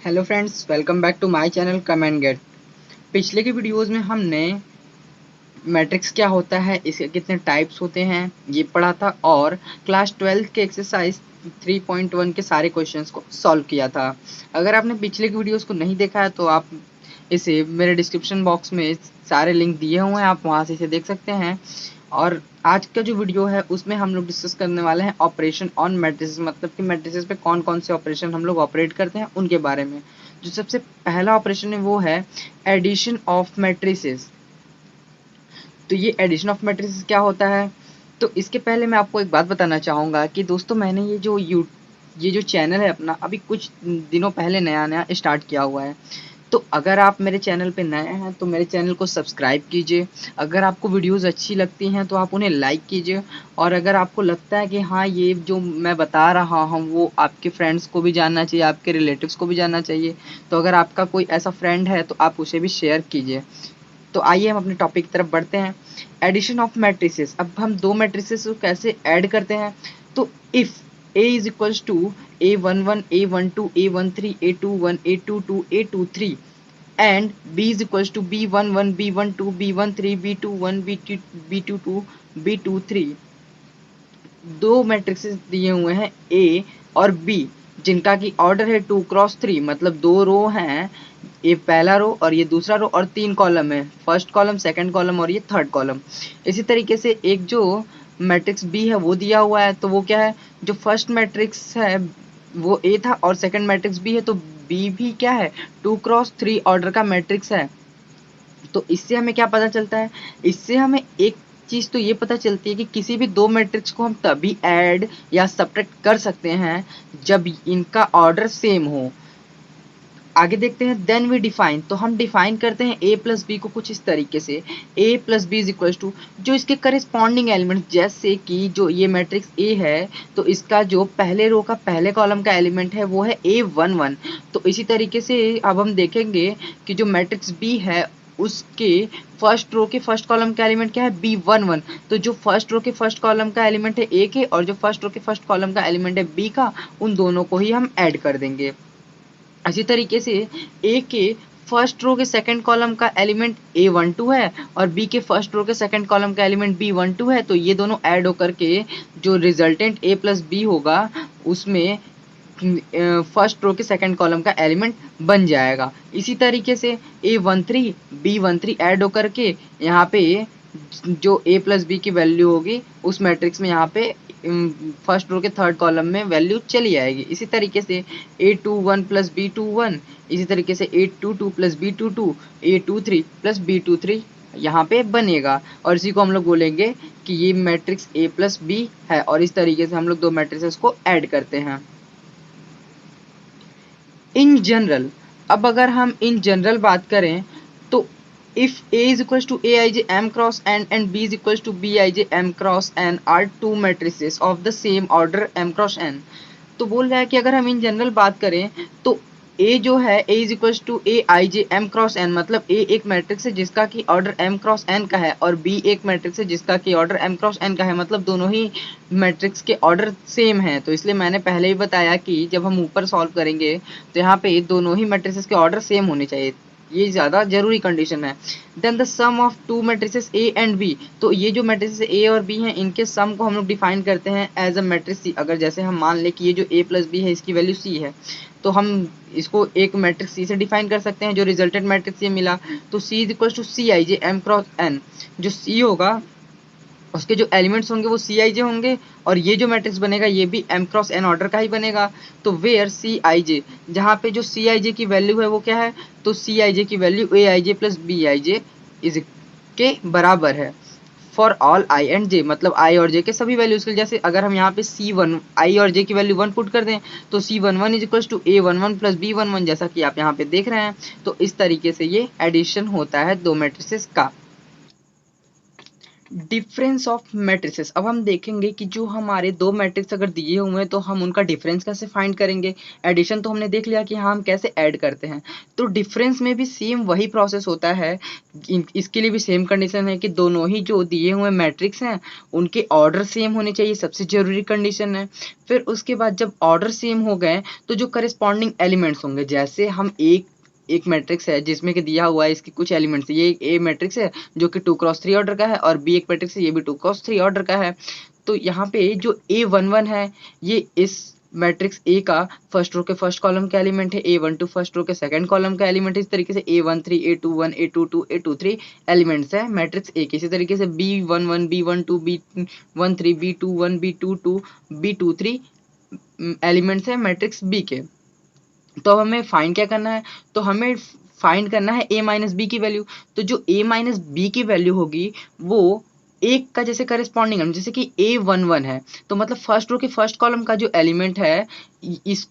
Hello friends, welcome back to my channel come and get. पिछले के videos में हमने मैट्रिक्स क्या होता है, इसके कितने टाइप्स होते हैं ये पढ़ा था और क्लास 12 के एक्सरसाइज 3.1 के सारे क्वेश्चंस को सॉल्व किया था। अगर आपने पिछले के वीडियोस को नहीं देखा है तो आप इसे मेरे डिस्क्रिप्शन बॉक्स में सारे लिंक दिए हुए हैं, आप वहां से इसे देख सकते हैं। और आज का जो वीडियो है उसमें हम लोग डिस्कस करने वाले हैं ऑपरेशन ऑन मैट्रिसेस, मतलब कि मैट्रिसेस पे कौन कौन से ऑपरेशन हम लोग ऑपरेट करते हैं उनके बारे में। जो सबसे पहला ऑपरेशन है वो है एडिशन ऑफ मैट्रिसेस। तो ये एडिशन ऑफ मैट्रिसेस क्या होता है, तो इसके पहले मैं आपको एक बात बताना चाहूँगा कि दोस्तों मैंने ये जो चैनल है अपना अभी कुछ दिनों पहले नया नया स्टार्ट किया हुआ है। तो अगर आप मेरे चैनल पे नए हैं तो मेरे चैनल को सब्सक्राइब कीजिए। अगर आपको वीडियोस अच्छी लगती हैं तो आप उन्हें लाइक कीजिए। और अगर आपको लगता है कि हाँ, ये जो मैं बता रहा हूँ वो आपके फ्रेंड्स को भी जानना चाहिए, आपके रिलेटिव्स को भी जानना चाहिए, तो अगर आपका कोई ऐसा फ्रेंड है तो आप उसे भी शेयर कीजिए। तो आइए हम अपने टॉपिक की तरफ बढ़ते हैं। Addition of matrices. अब हम दो मैट्रिसेस को कैसे ऐड करते हैं, तो if A is equals to A11 A12 A13 A21 A22 A23 and B is equals to B11 B12 B13 B21 B22 B23, दो मैट्रिक्सेस दिए हुए हैं A और B जिनका की ऑर्डर है 2 क्रॉस 3, मतलब दो रो हैं, ये पहला रो और ये दूसरा रो और तीन कॉलम है, फर्स्ट कॉलम सेकंड कॉलम और ये थर्ड कॉलम। इसी तरीके से एक जो मैट्रिक्स बी है वो दिया हुआ है, तो वो क्या है, जो फर्स्ट मैट्रिक्स है वो ए था और सेकंड मैट्रिक्स बी है, तो बी भी क्या है, 2 क्रॉस 3 ऑर्डर का मैट्रिक्स है। तो इससे हमें क्या पता चलता है, इससे हमें एक चीज तो ये पता चलती है कि किसी भी दो मैट्रिक्स को हम तभी ऐड या सब्ट्रैक्ट कर सकते हैं जब इनका ऑर्डर सेम हो। आगे देखते हैं, देन वी डिफाइन। तो हम डिफाइन करते हैं ए प्लस बी को कुछ इस तरीके से, A plus B is equal to जो इसके करिस्पॉन्डिंग एलिमेंट, जैसे कि जो ये मैट्रिक्स ए है तो इसका जो पहले रो का पहले कॉलम का एलिमेंट है वो है A11। तो इसी तरीके से अब हम देखेंगे कि जो मैट्रिक्स बी है उसके फर्स्ट रो के फर्स्ट कॉलम का एलिमेंट क्या है, B11। तो जो फर्स्ट रो के फर्स्ट कॉलम का एलिमेंट है ए के और जो फर्स्ट रो के फर्स्ट कॉलम का एलिमेंट है बी का, उन दोनों को ही हम ऐड कर देंगे। इसी तरीके से ए के फर्स्ट रो के सेकंड कॉलम का एलिमेंट A12 है और बी के फर्स्ट रो के सेकंड कॉलम का एलिमेंट B12 है, तो ये दोनों ऐड होकर के जो रिजल्टेंट A प्लस बी होगा उसमें फर्स्ट रो के सेकंड कॉलम का एलिमेंट बन जाएगा। इसी तरीके से A13 B13 ऐड होकर के यहाँ पे जो A प्लस बी की वैल्यू होगी उस मैट्रिक्स में यहाँ पे फर्स्ट रो के थर्ड कॉलम में वैल्यू चली आएगी। इसी तरीके से A21 प्लस B21, इसी तरीके से A22 plus B22, A23 plus B23 यहाँ पे बनेगा और इसी को हम लोग बोलेंगे कि ये मैट्रिक्स A प्लस बी है। और इस तरीके से हम लोग दो मैट्रिक्स को ऐड करते हैं इन जनरल। अब अगर हम इन जनरल बात करें तो if A is equals to Aij M cross N and B is equals to Bij M cross N are two matrices of the same order M cross N। तो बोल रहा है कि अगर हम इन जनरल बात करें तो A जो है A is equals to Aij M cross N, मतलब A एक मैट्रिक्स है जिसका कि ऑर्डर M क्रॉस N का है और B एक मैट्रिक्स है जिसका कि ऑर्डर M क्रॉस N का है, मतलब दोनों ही मैट्रिक्स के ऑर्डर सेम है। तो इसलिए मैंने पहले ही बताया कि जब हम ऊपर सॉल्व करेंगे तो यहाँ पे दोनों ही मैट्रिक्स के ऑर्डर सेम होने चाहिए, ये ज़्यादा जरूरी कंडीशन है। Then the sum of two matrices A and B. तो ये जो मैट्रिसेस ए और बी हैं इनके सम को हम लोग डिफाइन करते हैं एज अ मैट्रिक्स सी। अगर जैसे हम मान लें कि ये जो ए प्लस बी है इसकी वैल्यू सी है तो हम इसको एक मैट्रिक्स सी से डिफाइन कर सकते हैं। जो रिजल्टेंट मैट्रिक्स ये मिला तो C is equal to C I J M cross N. जो सी होगा उसके जो एलिमेंट्स होंगे वो सी आई जे होंगे और ये जो मैट्रिक्स बनेगा ये भी एम क्रॉस एन ऑर्डर का ही बनेगा। तो वेयर सी आई जे, जहाँ पे जो सी आई जे की वैल्यू है वो क्या है, तो सी आई जे की value A I J plus B I J is के बराबर है for all I and J, मतलब आई और जे के सभी वैल्यूज के लिए। जैसे अगर हम यहाँ पे सी वन आई और जे की वैल्यू 1 पुट कर दें तो C11 is equal to A11 plus B11, जैसा कि आप यहाँ पे देख रहे हैं। तो इस तरीके से ये एडिशन होता है दो मैट्रिसेस का। Difference of matrices. अब हम देखेंगे कि जो हमारे दो मैट्रिक्स अगर दिए हुए हैं तो हम उनका डिफरेंस कैसे फाइंड करेंगे। एडिशन तो हमने देख लिया कि हाँ हम कैसे ऐड करते हैं, तो डिफरेंस में भी सेम वही प्रोसेस होता है। इसके लिए भी सेम कंडीशन है कि दोनों ही जो दिए हुए मैट्रिक्स हैं उनके ऑर्डर सेम होने चाहिए, सबसे जरूरी कंडीशन है। फिर उसके बाद जब ऑर्डर सेम हो गए तो जो करस्पॉन्डिंग एलिमेंट्स होंगे, जैसे हम एक मैट्रिक्स है जिसमें कि दिया हुआ है इसके कुछ एलिमेंट्स, ये ए मैट्रिक्स है जो कि 2x3 ऑर्डर का है, और बी एक मैट्रिक्स है ये भी 2x3 ऑर्डर का है। तो यहाँ पे जो A11 है ये इस मैट्रिक्स ए का फर्स्ट रो के फर्स्ट कॉलम का एलिमेंट है, A12 फर्स्ट रो के सेकंड कॉलम का एलिमेंट है। इस तरीके से A13 A21 A22 A23 elements है मैट्रिक्स ए के। इसी तरीके से B11 B12 B13 B21 B22 B23 elements है मैट्रिक्स बी के। तो अब हमें फाइंड क्या करना है, तो हमें फाइंड करना है a माइनस बी की वैल्यू। तो जो a माइनस बी की वैल्यू होगी वो एक का जैसे करेस्पॉन्डिंग, जैसे कि A11 है तो मतलब फर्स्ट रो के फर्स्ट कॉलम का जो एलिमेंट है इस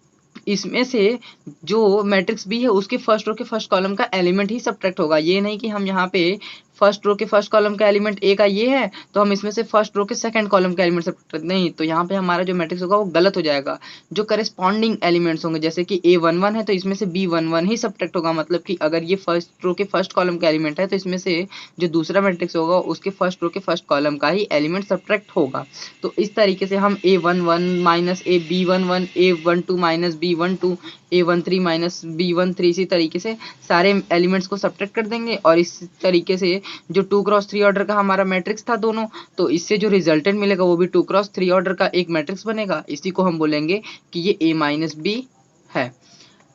इसमें से जो मैट्रिक्स बी है उसके फर्स्ट रो के फर्स्ट कॉलम का एलिमेंट ही सब्ट्रैक्ट होगा। ये नहीं कि हम यहाँ पे फर्स्ट रो के फर्स्ट कॉलम का एलिमेंट ए का ये है तो हम इसमें से फर्स्ट रो के सेकंड कॉलम का एलिमेंट सब्ट्रैक्ट, नहीं, तो यहाँ पे हमारा जो मैट्रिक्स होगा वो गलत हो जाएगा। जो करेस्पॉन्डिंग एलिमेंट्स होंगे, जैसे कि A11 है तो इसमें से B11 ही सब्ट्रैक्ट होगा, मतलब कि अगर ये फर्स्ट रो के फर्स्ट कॉलम का एलिमेंट है तो इसमें से जो दूसरा मैट्रिक्स होगा उसके फर्स्ट रो के फर्स्ट कॉलम का ही एलिमेंट सब्ट्रैक्ट होगा। तो इस तरीके से हम A11 minus B11 A12 minus B12 A13 minus B13 इसी तरीके से सारे एलिमेंट्स को सब्ट्रैक्ट कर देंगे। और इस तरीके से जो 2x3 ऑर्डर का हमारा मैट्रिक्स था दोनों, तो इससे जो रिजल्टेंट मिलेगा वो भी 2x3 ऑर्डर का एक मैट्रिक्स बनेगा। इसी को हम बोलेंगे कि ये a माइनस बी है।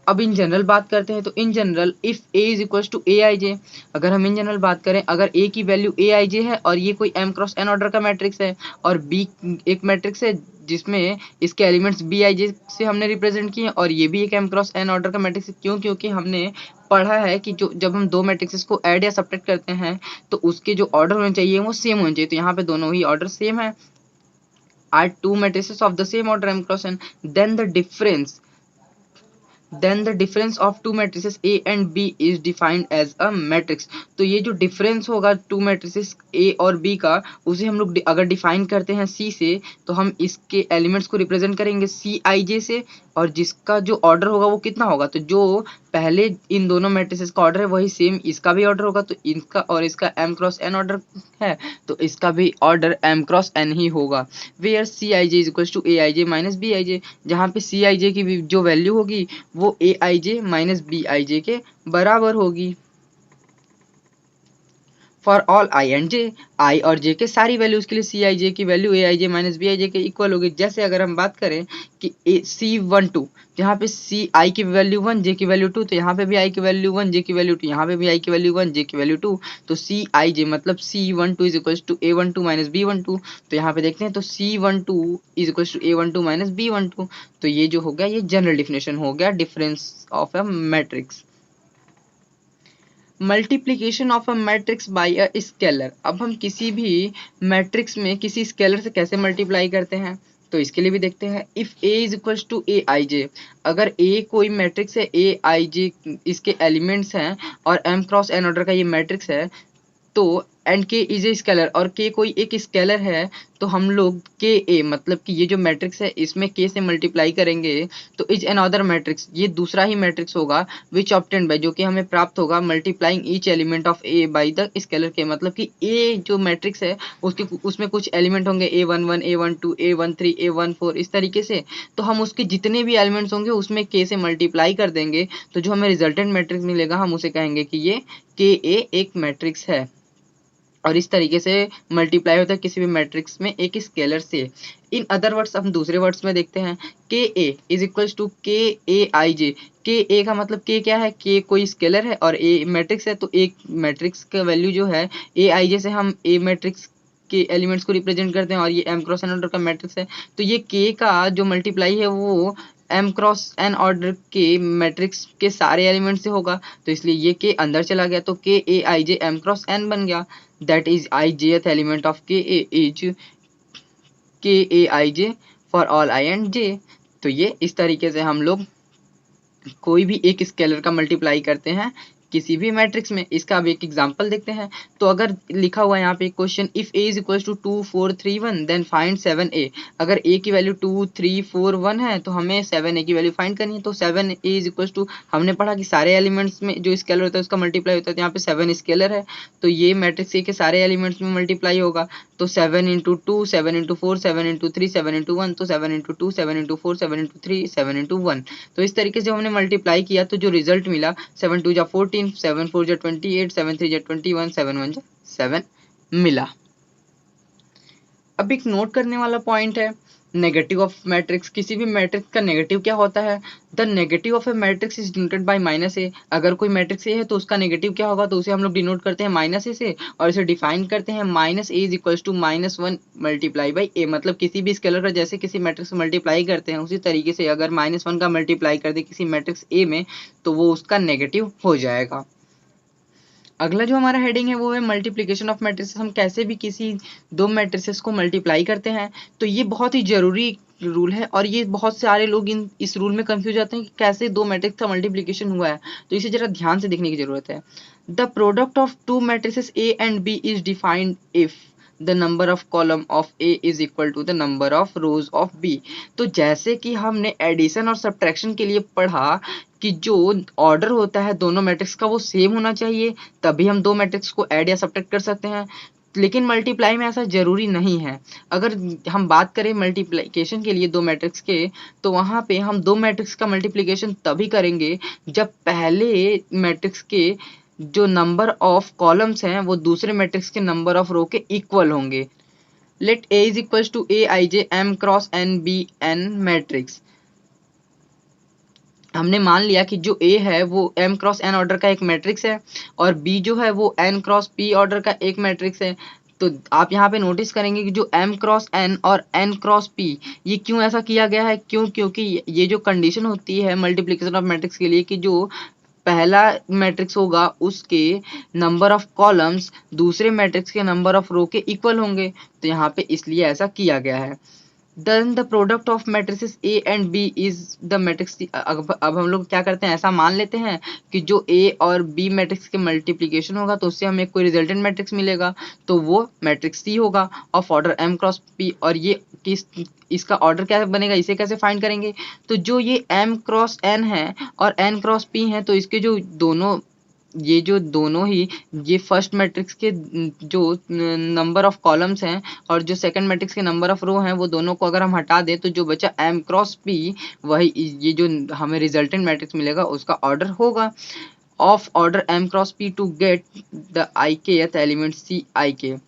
अब इन जनरल बात करते हैं, तो in general if a is equal to A I J, अगर हम इन जनरल बात करें, अगर a की वैल्यू ए आई जे है और ये कोई m क्रॉस n ऑर्डर का मैट्रिक्स है और b एक मैट्रिक्स है जिसमें इसके एलिमेंट्स बी आई जे से हमने रिप्रेजेंट किए और ये भी एक m क्रॉस n ऑर्डर का मैट्रिक्स है। क्यों? क्योंकि हमने पढ़ा है कि जो जब हम दो मैट्रिक्सेस को ऐड या सब्ट्रैक्ट करते हैं तो उसके जो ऑर्डर होने चाहिए वो सेम होने चाहिए। तो यहाँ पे दोनों ही ऑर्डर सेम है। Are two matrices of the same order m cross n, then the difference of two matrices A and B is defined as a matrix। तो ये जो डिफरेंस होगा टू मैट्रिसेस A और B का, उसे हम लोग अगर डिफाइन करते हैं C से तो हम इसके एलिमेंट्स को रिप्रेजेंट करेंगे Cij से, और जिसका जो ऑर्डर होगा वो कितना होगा, तो जो पहले इन दोनों मैट्रिसेस का ऑर्डर है वही सेम इसका भी ऑर्डर होगा। तो इनका और इसका m क्रॉस n ऑर्डर है तो इसका भी ऑर्डर m क्रॉस n ही होगा। Where Cij is equal to Aij minus Bij, जहाँ पे Cij की जो वैल्यू होगी वो Aij माइनस Bij के बराबर होगी। फॉर ऑल आई एंड जे, आई और जे के सारी वैल्यूज के लिए Cij की वैल्यू Aij माइनस Bij के इक्वल होगी। जैसे अगर हम बात करें कि C12 जहाँ पे Ci की वैल्यू 1 J की वैल्यू 2, तो यहाँ पे भी I की वैल्यू 1 J की वैल्यू 2, यहाँ पे भी I की वैल्यू 1 J की वैल्यू 2, तो Cij मतलब C12 is equal to A12 minus B12। तो यहाँ पे देखते हैं तो C12 is equal to A12 minus B12। तो ये जो हो गया ये जनरल डिफिनेशन हो गया difference of a matrix. Multiplication of a matrix bye a scalar. अब हम किसी भी मैट्रिक्स में किसी स्केलर से कैसे मल्टीप्लाई करते हैं तो इसके लिए भी देखते हैं। If a is equal to A I J, अगर a कोई मैट्रिक्स है ए आई जे इसके एलिमेंट्स हैं और m क्रॉस n ऑर्डर का ये मैट्रिक्स है, तो एंड के इज ए स्केलर और के कोई एक स्केलर है, तो हम लोग के ए मतलब कि ये जो मैट्रिक्स है इसमें के से मल्टीप्लाई करेंगे तो इज अनदर मैट्रिक्स, ये दूसरा ही मैट्रिक्स होगा विच ऑब्टेन्ड बाय, जो कि हमें प्राप्त होगा multiplying each element of A by the scalar के। मतलब कि ए जो मैट्रिक्स है उसके उसमें कुछ एलिमेंट होंगे A11 A12 A13 A14 इस तरीके से, तो हम उसके जितने भी एलिमेंट्स होंगे उसमें के से मल्टीप्लाई कर देंगे तो जो हमें रिजल्टेंट मैट्रिक्स मिलेगा हम उसे कहेंगे कि ये के ए एक मैट्रिक्स है। और इस तरीके से मल्टीप्लाई होता है किसी भी मैट्रिक्स में एक स्केलर से। इन अदर वर्ड्स हम दूसरे वर्ड्स में देखते हैं, के ए इज इक्वल टू के ए आई जे। के ए का मतलब के क्या है, के कोई स्केलर है और ए मैट्रिक्स है, तो एक मैट्रिक्स का वैल्यू जो है ए आई जे से हम ए मैट्रिक्स के एलिमेंट्स को रिप्रेजेंट करते हैं और ये m क्रॉस n ऑर्डर का मैट्रिक्स है। तो ये k का जो मल्टीप्लाई है वो m क्रॉस n ऑर्डर के मैट्रिक्स के सारे एलिमेंट से होगा, तो इसलिए ये k अंदर चला गया तो k a i j m cross n बन गया। That is i jth element of k a is k a i j for all i and j। तो ये इस तरीके से हम लोग कोई भी एक स्केलर का मल्टीप्लाई करते हैं किसी भी मैट्रिक्स में। इसका अब एक एग्जांपल देखते हैं। तो अगर लिखा हुआ है यहाँ पे question, if a is equal to 2 4 3 1 then find 7a। अगर a की वैल्यू 2 3 4 1 है तो हमें 7a की वैल्यू फाइंड करनी है। तो 7a इज इक्वल टू, हमने पढ़ा कि सारे एलिमेंट्स में जो स्केलर होता है उसका मल्टीप्लाई होता है, तो यहाँ पे 7 स्केलर है तो ये मैट्रिक्स A के सारे एलिमेंट्स में मल्टीप्लाई होगा। तो 7 इंटू 2 7 इंटू 4 7 इंटू 3 7 इंटू 1, तो 7 इंटू 2 7 इंटू 4 7 इंटू 3 7 इंटू 1। तो इस तरीके से हमने मल्टीप्लाई किया तो जो रिजल्ट मिला 7 2 जा 14 7 4 जा 28 7 3 जा 21 7 1 जा 7 मिला। अब एक नोट करने वाला पॉइंट है, नेगेटिव ऑफ मैट्रिक्स। किसी भी मैट्रिक्स का नेगेटिव क्या होता है? The negative of A matrix is denoted by minus A. अगर कोई मैट्रिक्स ए है तो उसका नेगेटिव क्या होगा? तो उसे हम लोग डिनोट करते हैं माइनस ए से, और इसे डिफाइन करते हैं minus A is equal to -1 multiply by A. मतलब किसी भी स्केलर का जैसे किसी मैट्रिक्स को मल्टीप्लाई करते हैं उसी तरीके से अगर -1 का मल्टीप्लाई कर दे किसी मैट्रिक्स ए में तो वो उसका नेगेटिव हो जाएगा। अगला जो हमारा हेडिंग है वो है मल्टीप्लिकेशन ऑफ मैट्रिसेस। हम कैसे भी किसी दो मैट्रिसेस को मल्टीप्लाई करते हैं, तो ये बहुत ही जरूरी रूल है और ये बहुत सारे लोग इस रूल में कंफ्यूज जाते हैं कि कैसे दो मैट्रिक्स का मल्टीप्लिकेशन हुआ है, तो इसे जरा ध्यान से देखने की जरूरत है। The product of two matrices A and B is defined if the number of column of A is equal to the number of rows of B. तो जैसे कि हमने एडिशन और सब्ट्रैक्शन के लिए पढ़ा कि जो ऑर्डर होता है दोनों मैट्रिक्स का वो सेम होना चाहिए, तभी हम दो मैट्रिक्स को ऐड या सब्ट्रैक्ट कर सकते हैं। लेकिन मल्टीप्लाई में ऐसा जरूरी नहीं है। अगर हम बात करें मल्टीप्लिकेशन के लिए दो मैट्रिक्स के, तो वहां पे हम दो मैट्रिक्स का मल्टीप्लिकेशन तभी करेंगे जब पहले मैट्रिक्स के जो नंबर ऑफ कॉलम्स हैं वो दूसरे मैट्रिक्स के नंबर ऑफ रो के इक्वल होंगे। Let A is equal to A I J M cross N B N matrix. हमने मान लिया कि जो A है वो m क्रॉस n ऑर्डर का एक मैट्रिक्स है और B जो है वो n क्रॉस p ऑर्डर का एक मैट्रिक्स है। तो आप यहाँ पे नोटिस करेंगे कि जो m क्रॉस n और n क्रॉस p, ये क्यों ऐसा किया गया है? क्योंकि ये जो कंडीशन होती है मल्टीप्लिकेशन ऑफ मैट्रिक्स के लिए कि जो पहला मैट्रिक्स होगा उसके नंबर ऑफ कॉलम्स दूसरे मैट्रिक्स के नंबर ऑफ रो के इक्वल होंगे, तो यहाँ पे इसलिए ऐसा किया गया है। Then the product of matrices A and B is the matrix। अब हम लोग क्या करते हैं, ऐसा मान लेते हैं कि जो A और B मैट्रिक्स के मल्टीप्लिकेशन होगा तो उससे हमें कोई रिजल्टेंट मैट्रिक्स मिलेगा, तो वो मैट्रिक्स C होगा of order M cross P। और ये इसका ऑर्डर क्या बनेगा, इसे कैसे फाइंड करेंगे? तो जो ये M क्रॉस N है और N क्रॉस P है, तो इसके जो दोनों ही ये फर्स्ट मैट्रिक्स के जो नंबर ऑफ कॉलम्स हैं और जो सेकंड मैट्रिक्स के नंबर ऑफ रो हैं वो दोनों को अगर हम हटा दें तो जो बचा m क्रॉस p, वही ये जो हमें रिजल्टेंट मैट्रिक्स मिलेगा उसका ऑर्डर होगा of order m cross p to get the ikth element c ik।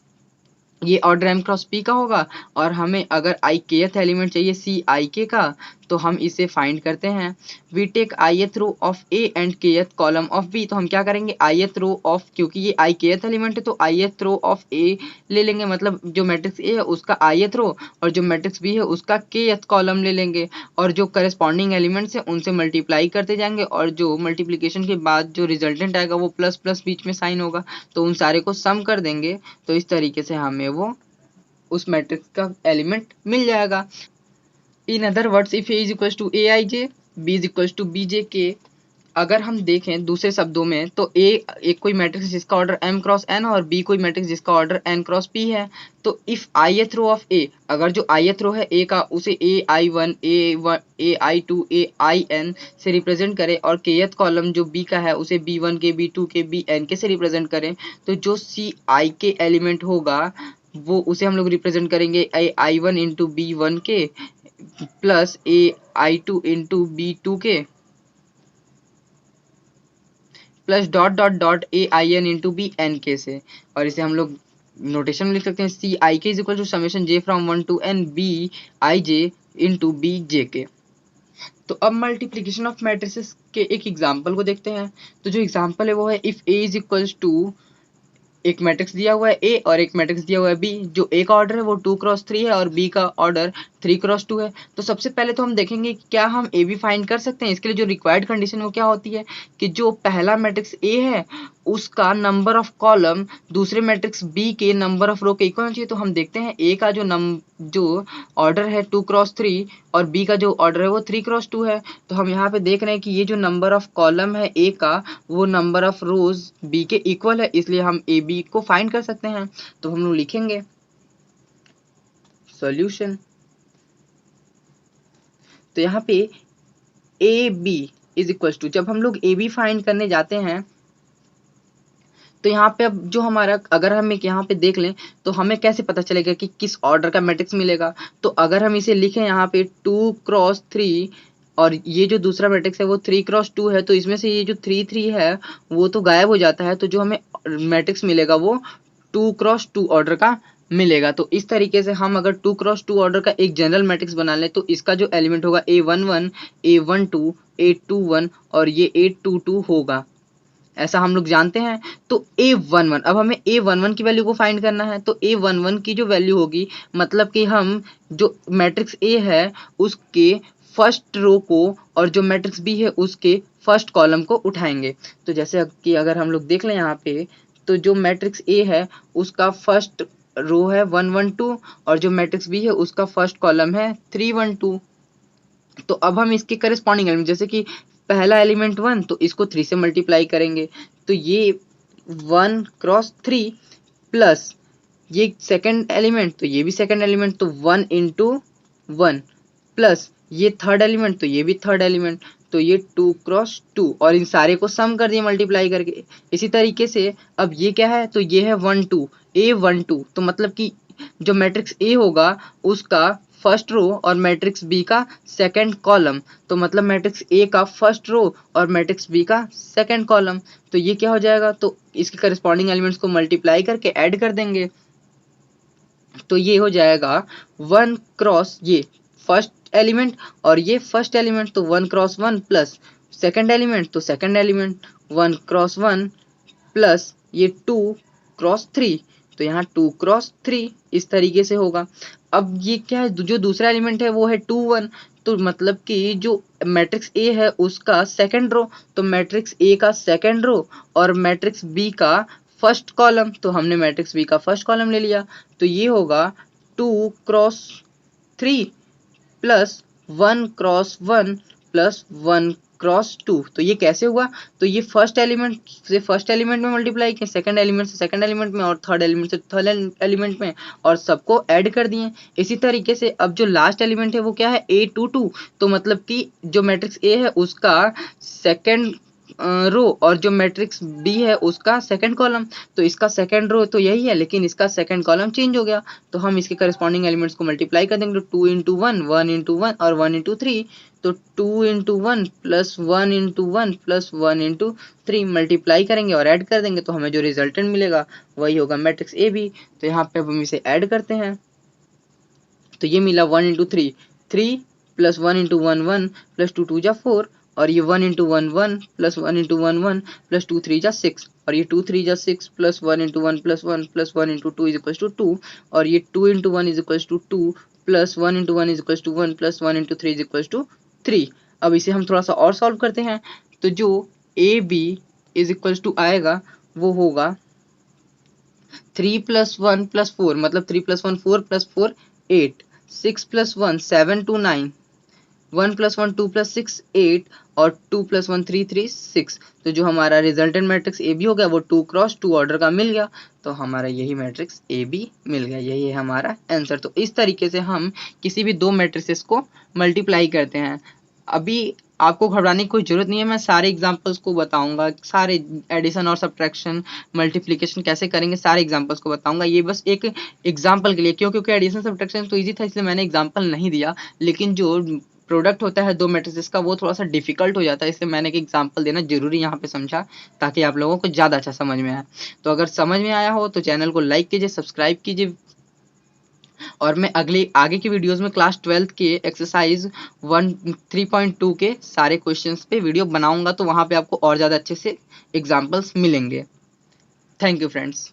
ये ऑर्डर m क्रॉस p का होगा और हमें अगर ikth एलिमेंट चाहिए c ik का, तो हम इसे फाइंड करते हैं। We take ith row of a and kth column of b। तो हम क्या करेंगे, ith रो ऑफ, क्योंकि ये ikth एलिमेंट है तो ith रो ऑफ a ले लेंगे, मतलब जो मैट्रिक्स a है उसका ith रो और जो मैट्रिक्स b है उसका kth कॉलम ले लेंगे और जो करस्पॉन्डिंग एलिमेंट्स हैं उनसे मल्टीप्लाई करते जाएंगे और जो मल्टीप्लिकेशन के बाद जो रिजल्टेंट आएगा वो प्लस प्लस बीच में साइन होगा, तो उन सारे को सम कर देंगे तो इस तरीके से हमें वो उस मैट्रिक्स का एलिमेंट मिल जाएगा। In other words, if A is equal to A I J, B is equal to B J K. अगर हम देखें दूसरे शब्दों में तो ए एक कोई मैट्रिक्स जिसका ऑर्डर m क्रॉस n और b कोई मैट्रिक्स जिसका ऑर्डर n क्रॉस p है। तो if ith row of a, अगर जो ith रो है a का उसे ai1 ai2 ain से रिप्रेजेंट करें और kth कॉलम जो b का है उसे b1 के b2 के bn के से रिप्रेजेंट करें, तो जो c i के एलिमेंट होगा वो उसे हम लोग रिप्रेजेंट करेंगे ai1 इंटू b1 के plus ai2 into b2 K plus dot dot dot A I N into B N K से। और इसे हम लोग नोटेशन में लिख सकते हैं C I K is equal to summation J from 1 to n B I J into B J K. तो अब मल्टीप्लिकेशन ऑफ मैट्रिसेस के एक एग्जांपल को देखते हैं। तो जो एग्जांपल है वो है if A is equal to, एक मैट्रिक्स दिया हुआ है A और एक मैट्रिक्स दिया हुआ है B। जो A का ऑर्डर है वो 2 क्रॉस 3 है और B का ऑर्डर 3 क्रॉस 2 है। तो सबसे पहले तो हम देखेंगे कि क्या हम A B फाइंड कर सकते हैं। इसके लिए जो रिक्वायर्ड कंडीशन वो क्या होती है कि जो पहला मैट्रिक्स A है उसका नंबर ऑफ कॉलम दूसरे मैट्रिक्स बी के नंबर ऑफ रो के इक्वल होना चाहिए। तो हम देखते हैं ए का जो ऑर्डर है 2x3 और बी का जो ऑर्डर है वो 3x2 है। तो हम यहाँ पे देख रहे हैं कि ये जो नंबर ऑफ कॉलम है ए का वो नंबर ऑफ रोज बी के इक्वल है, इसलिए हम ए बी को फाइंड कर सकते हैं। तो हम लोग लिखेंगे सॉल्यूशन। तो यहाँ पे A B is equal to, जब हम लोग ए बी फाइंड करने जाते हैं तो यहाँ पे अब जो हमारा, अगर हम एक यहाँ पे देख लें तो हमें कैसे पता चलेगा कि किस ऑर्डर का मैट्रिक्स मिलेगा। तो अगर हम इसे लिखें यहाँ पे 2x3 और ये जो दूसरा मैट्रिक्स है वो 3x2 है, तो इसमें से ये जो 3 है वो तो गायब हो जाता है, तो जो हमें मैट्रिक्स मिलेगा वो 2x2 ऑर्डर का मिलेगा। तो इस तरीके से हम अगर 2x2 ऑर्डर का एक जनरल मैट्रिक्स बना लें तो इसका जो एलिमेंट होगा A11, A12, A21 और ये A22 होगा, ऐसा हम लोग जानते हैं। तो A11, अब हमें A11 की वैल्यू को फाइंड करना है। तो A11 की जो वैल्यू होगी, मतलब कि हम जो मैट्रिक्स A है उसके फर्स्ट रो को और जो मैट्रिक्स B है उसके फर्स्ट कॉलम को उठाएंगे। तो जैसे कि अगर हम लोग देख लें यहाँ पे, तो जो मैट्रिक्स A है उसका फर्स्ट रो है 112 और जो मैट्रिक्स B है उसका फर्स्ट कॉलम है 312। तो अब हम इसके करस्पॉन्डिंग एलिमेंट, जैसे कि पहला एलिमेंट 1 तो इसको 3 से मल्टीप्लाई करेंगे, तो ये 1x3 प्लस ये सेकंड एलिमेंट तो ये भी सेकंड एलिमेंट, तो 1 इंटू 1 प्लस ये थर्ड एलिमेंट तो ये भी थर्ड एलिमेंट, तो ये 2x2 और इन सारे को सम कर दिए मल्टीप्लाई करके। इसी तरीके से अब ये क्या है, तो ये है 12 A12, तो मतलब कि जो मैट्रिक्स A होगा उसका फर्स्ट रो और मैट्रिक्स बी का सेकंड कॉलम, तो मतलब मैट्रिक्स ए का फर्स्ट रो और मैट्रिक्स बी का सेकंड कॉलम। तो ये क्या हो जाएगा, तो इसके करस्पॉन्डिंग एलिमेंट्स को मल्टीप्लाई करके ऐड कर देंगे, तो ये हो जाएगा 1 क्रॉस ये फर्स्ट एलिमेंट और ये फर्स्ट एलिमेंट, तो 1x1 प्लस सेकंड एलिमेंट तो सेकंड एलिमेंट 1x1 प्लस ये 2x3, तो यहाँ 2x3 इस तरीके से होगा। अब ये क्या है, जो दूसरा एलिमेंट है वो है 2 1, तो मतलब कि जो मैट्रिक्स ए है उसका सेकंड रो, तो मैट्रिक्स ए का सेकंड रो और मैट्रिक्स बी का फर्स्ट कॉलम, तो हमने मैट्रिक्स बी का फर्स्ट कॉलम ले लिया, तो ये होगा 2x3 plus 1x1 plus 1x2। तो ये कैसे हुआ, तो ये फर्स्ट एलिमेंट से फर्स्ट एलिमेंट में मल्टीप्लाई किए, सेकंड एलिमेंट से सेकंड एलिमेंट में और थर्ड एलिमेंट से थर्ड एलिमेंट में और सबको ऐड कर दिए। इसी तरीके से अब जो लास्ट एलिमेंट है वो क्या है, A22, तो मतलब कि जो मैट्रिक्स A है उसका सेकंड रो और जो मैट्रिक्स बी है उसका सेकंड कॉलम, तो इसका सेकंड रो तो यही है लेकिन इसका सेकंड कॉलम चेंज हो गया, तो हम इसके करस्पॉन्डिंग एलिमेंट्स को मल्टीप्लाई कर देंगे, तो 2 इंटू 1 1 इंटू 1 और 1 इंटू 3, तो 2 into 1 plus 1 into 1 plus 1 into 3 multiply करेंगे और ऐड कर देंगे, तो हमें जो रिजल्टेंट मिलेगा वही होगा मैट्रिक्स ए बी। तो यहाँ पे हम इसे ऐड करते हैं, तो ये मिला 1 इंटू 3 3 प्लस 1 इंटू 1 1 प्लस 2 2 जा 4 और ये 1 इंटू 1 1 प्लस 1 इंटू 1 1 प्लस 2 3 जा 6 और ये 2 3 जा 6 plus 1 into 1 plus 1 plus 1 into 2 is equal to 2 और ये 2 into 1 is equal to 2 plus 1 into 1 is equal to 1 plus 1 into 3 is equal to 3। अब इसे हम थोड़ा सा और सॉल्व करते हैं, तो जो A B is equal to आएगा वो होगा 3 प्लस 1 प्लस 4, मतलब 3 plus 1 4 plus 4 8, 6 plus 1 7 2 9, 1 plus 1 2 plus 6 8 और 2 प्लस 1 3 3 6। तो जो हमारा रिजल्टेंट मैट्रिक्स ए बी हो गया वो 2x2 ऑर्डर का मिल गया, तो हमारा यही मैट्रिक्स ए बी मिल गया, यही है हमारा आंसर। तो इस तरीके से हम किसी भी दो मैट्रिसेस को मल्टीप्लाई करते हैं। अभी आपको घबराने की कोई जरूरत नहीं है, मैं सारे एग्जांपल्स को बताऊंगा, सारे एडिशन और सब्ट्रैक्शन मल्टीप्लिकेशन कैसे करेंगे सारे एग्जांपल्स को बताऊंगा। ये बस एक एग्जांपल के लिए, क्योंकि एडिशन सब्ट्रैक्शन तो इजी था इसलिए मैंने एग्जांपल नहीं दिया, लेकिन जो प्रोडक्ट होता है दो मैट्रिसेस का वो थोड़ा सा डिफिकल्ट हो जाता है, इसलिए मैंने एक एग्जांपल देना जरूरी यहाँ पे समझा ताकि आप लोगों को ज़्यादा अच्छा समझ में आए। तो अगर समझ में आया हो तो चैनल को लाइक कीजिए, सब्सक्राइब कीजिए और मैं आगे की वीडियोस में क्लास 12 के एक्सरसाइज 3.2 के सारे क्वेश्चंस पे वीडियो बनाऊंगा, तो वहाँ पे आपको और ज़्यादा अच्छे से एग्जाम्पल्स मिलेंगे। Thank you friends.